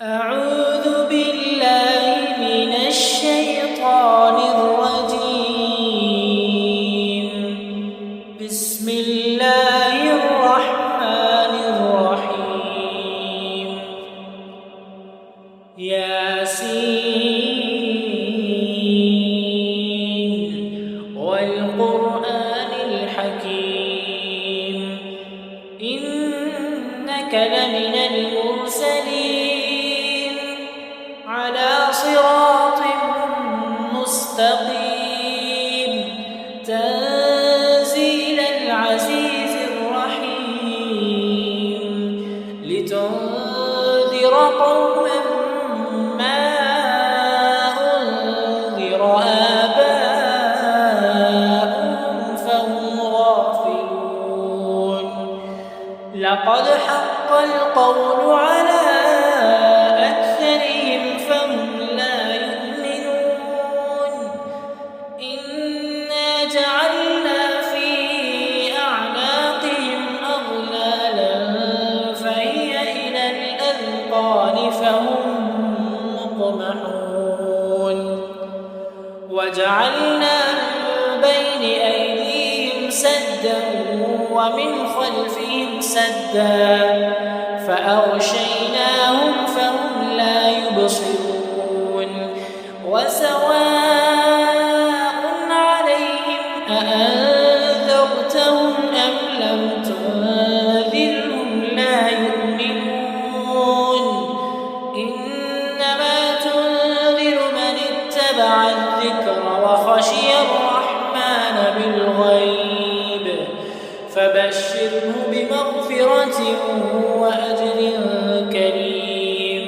أعوذ بالله من الشيطان الرجيم. بسم الله الرحمن الرحيم. ياسين والقرآن الحكيم إنك لمن المرسلين على صراط مستقيم تنزيل العزيز الرحيم لتنذر قوما ما أنذر آباؤهم فهم غافلون. لقد حق القول على أكثرهم فهم لا يؤمنون. إنا جعلنا في أعناقهم أغلالا فهي إلى الأذقان فهم مقمحون. وجعلنا من بين أيديهم سدا ومن خلفهم سدا فأغشيناهم فهم لا يبصرون. وسواء عليهم أأنذرتهم أم لم تنذرهم لا يؤمنون. إنما تنذر من اتبع الذكر وخشي الرحمن بالغيب فبشره بمغفرة وأجر كريم.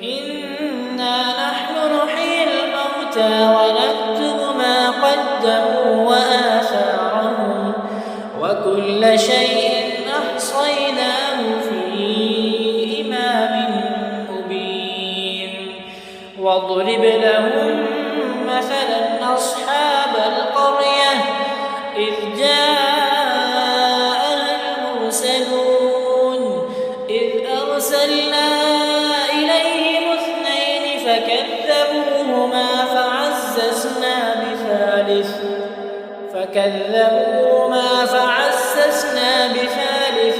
إنا نحن نحيي الموتى ونكتب ما قدموا وآثارهم وكل شيء أحصيناه في إمام مبين. واضرب لهم مثلا أصحاب القرية إذ أرسلنا إليهم اثنين فكذبوهما فعززنا بثالث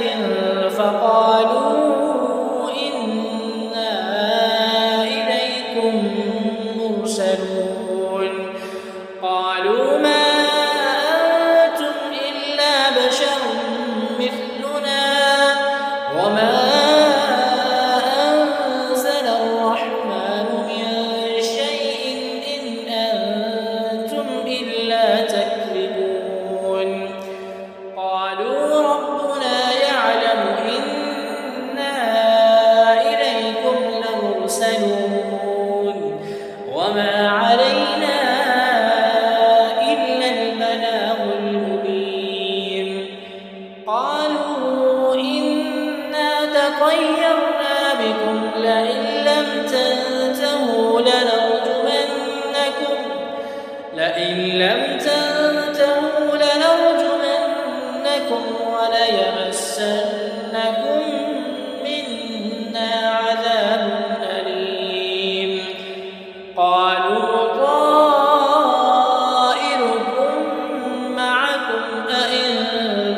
فقالوا إنا إليكم مرسلون. قالوا ما أنتم إلا بشر مثلنا وما وما علينا إلا البلاغ المبين. قالوا إنا تطيرنا بكم لئن لم تنتهوا لنرجمنكم وليمسنكم منا عذاب أليم. قالوا طائركم معكم أئن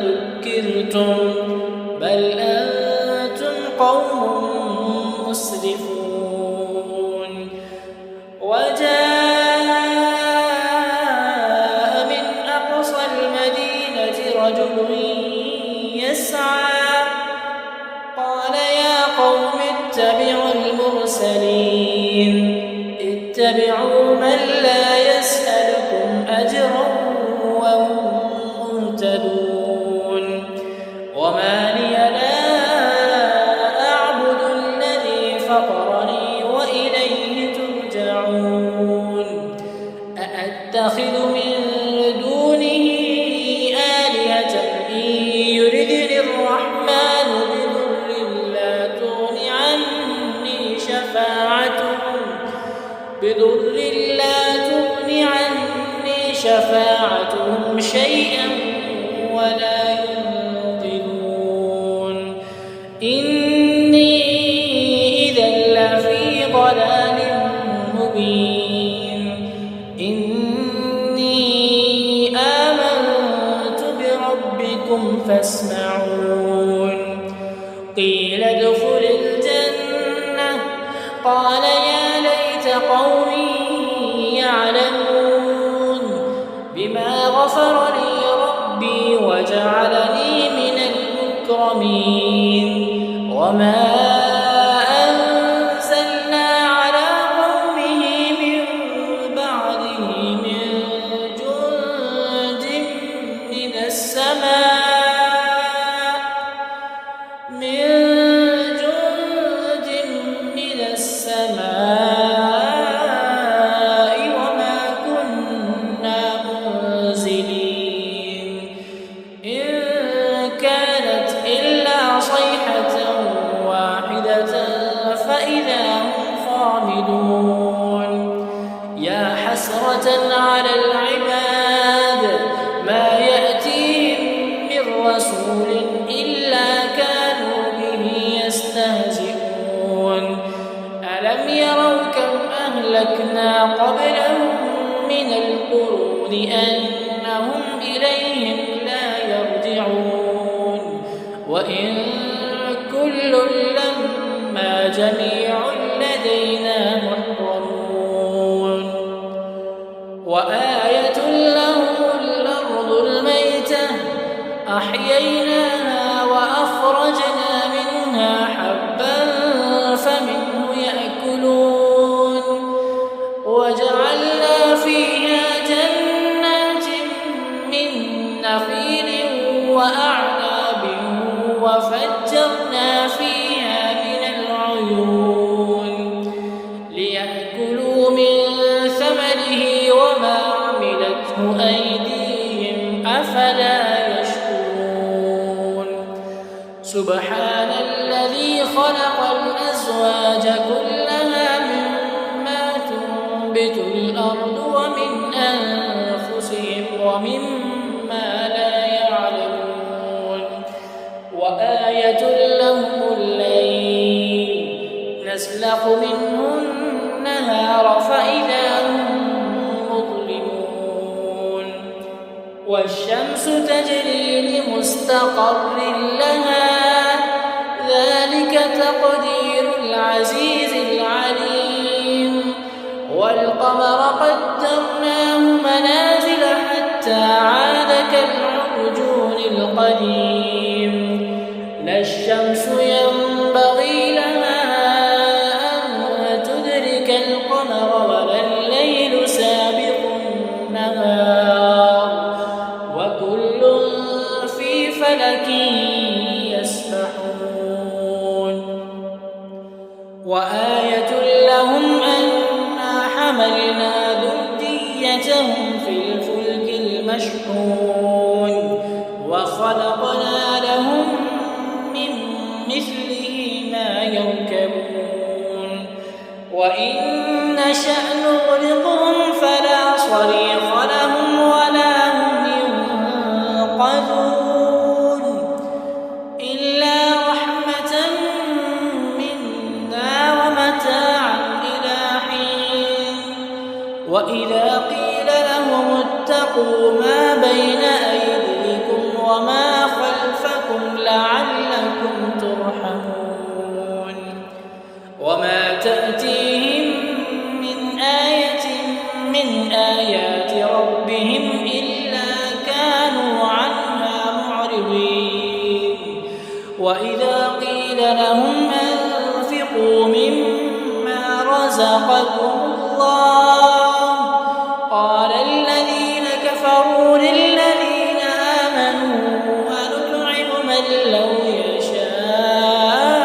ذكرتم بل أنتم قوم مسرفون. وجاء من أقصى المدينة رجل يسعى قال يا قوم اتبعوا المرسلين اتبعوا من لا يسألكم أجرا وهم مهتدون. وما لي لا أعبد الذي فطرني وإليه ترجعون. أأتخذ من دونه آلهة إن يردني الرحمن بضر لا تغن عني شفاعتهم شيئا ولا ينقذون. إني إذا قال يا ليت قومي يعلمون بما غفر لي ربي وجعلني من المكرمين وما أنزلنا على قومه من بعده من جند من السماء وما كنا منزلين إن كانت إلا صيحة واحدة فإذا هم خامدون يا حسرة على العباد ما يأتيهم من رسول إلا كانوا به يستهزئون ألم يروا كم أهلكنا قبلهم من القرون أنهم إليهم لا يرجعون وإن كل لما جميع لدينا محضرون وآية لهم الأرض الميتة أحييناها وأخرجنا منها حبا فمنه يأكلون وجعلنا فيها جنات من نخيل وأعناب وفجرنا فيها من العيون ليأكلوا من ثمره وما عملته أيديهم أفلا يشكرون سبحان الذي خلق الأزواج كلها مما تنبت الأرض ومن أنفسهم ومما لا يعلمون وآية لهم الليل نسلخ منه النهار فإذا هم مظلمون والشمس تجري لمستقر لها ذلك تقدير العزيز العليم والقمر قدرناه منازل حتى عاد كالعرجون القديم لا الشمس ينبغي لها أن تدرك القمر ولا الليل سابق النهار وكل في فلك يسبحون وآية لهم أنا حملنا ذريتهم في الفلك المشحون وخلقنا لهم من مثله ما يركبون وإن نشأ نغرقهم فلا صريخ لهم ولا هم ينقذون إلا رحمة منا ومتاعا إلى حين وإذا قيل لهم اتقوا ما بين أيديكم وما خلفكم لعلكم ترحمون وما تأتيهم من آية من آيات ربهم إلا كانوا عنها معرضين وإذا قيل لهم أنفقوا مما رزقكم الله قال الذين كفروا للذين آمنوا أنطعم من لو يشاء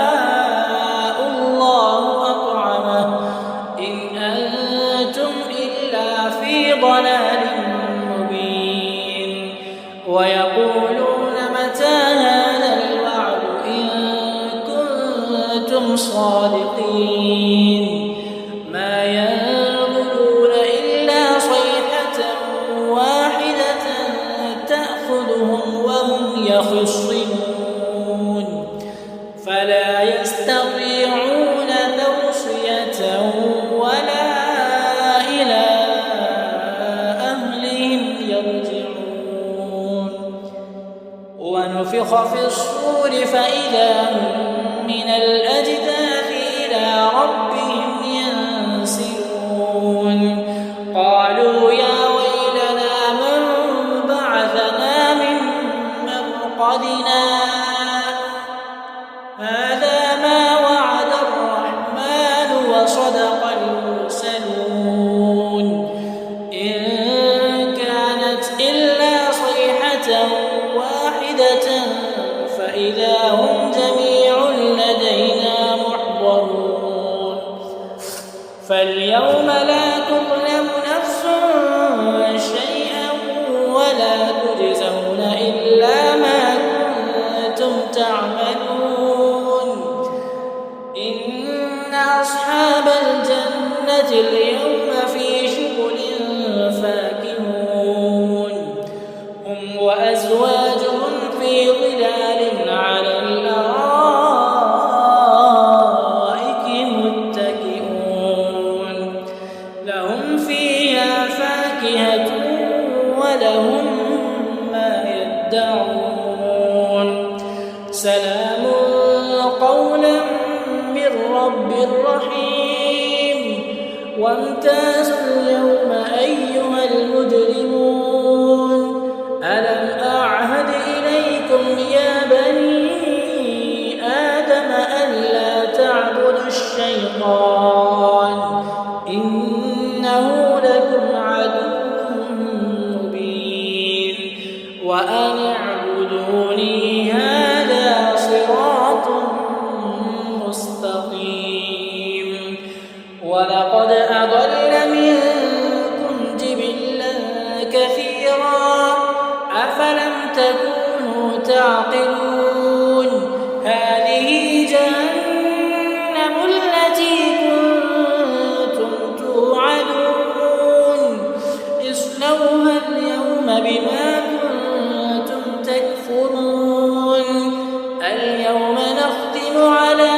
الله أطعمه إن أنتم إلا في ضلال مبين ويقولون متى هذا الوعد إن كنتم صادقين ما ينظرون إلا صيحة واحدة تأخذهم وهم يخصمون فلا يستطيعون توصية ولا إلى أهلهم يرجعون ونفخ في الصور فإذا هم من الأجداث إلى ربهم فاليوم لا تظلم نفس شيئا ولا تجزون إلا ما كنتم تعملون. إن أصحاب الجنة اليوم في شغل فاكهون هم وأزواجهم في ظلال على الأرائك متكئون لهم فيها فاكهة ولهم ما يدعون سلام قولا من رب رحيم. وامتازوا اليوم أيها المجرمون ألم أعهد إليكم يا بني آدم ألا تعبدوا الشيطان إنه لكم عدو مبين وأن اعبدوني هذا صراط مستقيم. ولقد أضل منكم جبلا كثيرا أفلم تكونوا تعقلون. هذه جهنم التي كنتم توعدون اصلوها اليوم بما كنتم تكفرون. اليوم نختم على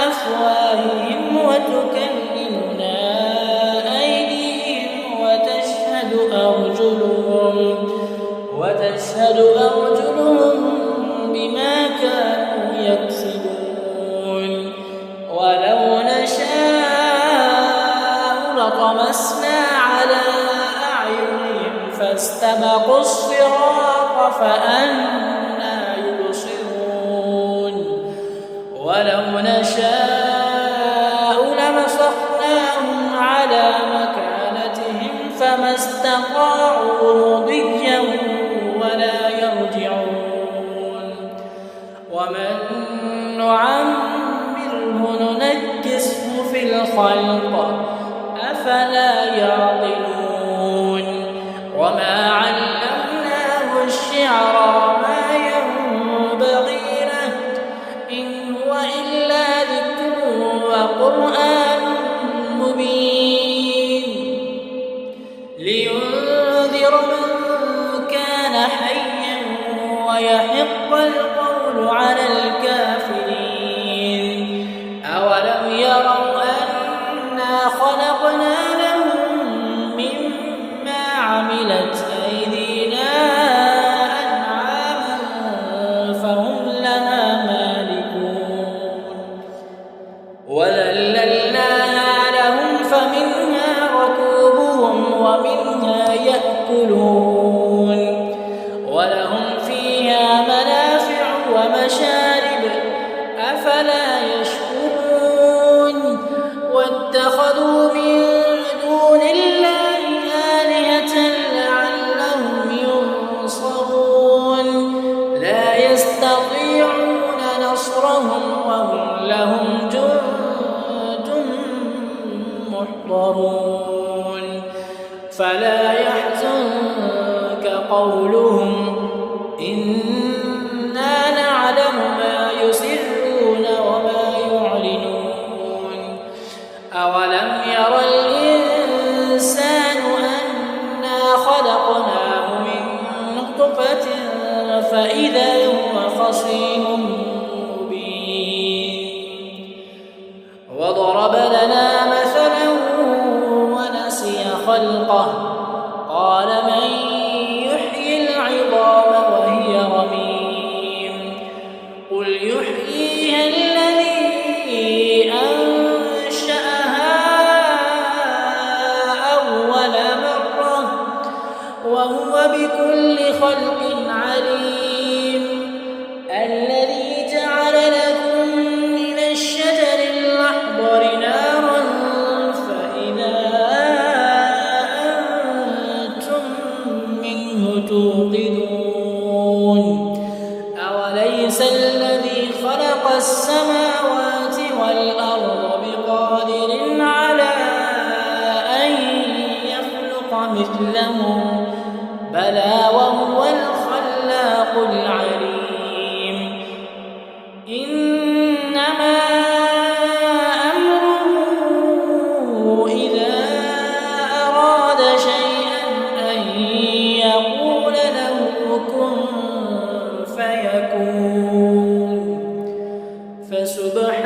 أفواههم وتكلمنا أيديهم وتشهد أرجلهم بما كانوا يكسبون. ولو نشاء لطمسنا على أعينهم فاستبقوا الصراط فأنى يبصرون. ولو نشاء لمسخناهم على مكانتهم فما استطاعوا مضيا ولا يرجعون. ومن نعمره ننكسه في الخلق أفلا يعقلون. وما علمناه الشعر ما ينبغي له إن هو إلا ذكر وقرآن مبين لينذر من كان حيا ويحق القول على الكافرين. أولم يروا أنا خلقنا لهم مما عملت أيدينا أنعاما فهم لها مالكون وذللناها لهم فمنها ركوبهم ومنها يأكلون ولهم فيها منافع ومشارب أفلا يشكرون. واتخذوا من دون الله آلهة لعلهم ينصرون لا يستطيعون نصرهم وهم لهم جند محضرون. فلا يحزنك قولهم إنا نعلم ما يسرون وما يعلنون. أولم ير الإنسان أنا خلقناه من نطفة فإذا هو خصيم مبين. وضرب لنا مثلا ونسي خلقه قال من يحيي العظام وهي رميم قل يحييها الذي أنشأها أول مرة وهو بكل خلق عليم. الذي جعل لكم من الشجر الأخضر نارا فإذا أنتم منه توقدون. أوليس الذي خلق السماوات والأرض بقادر على مثله بلى وهو الخلاق العليم إنما أمره إذا أراد شيئا أن يقول له كن فيكون فسبحان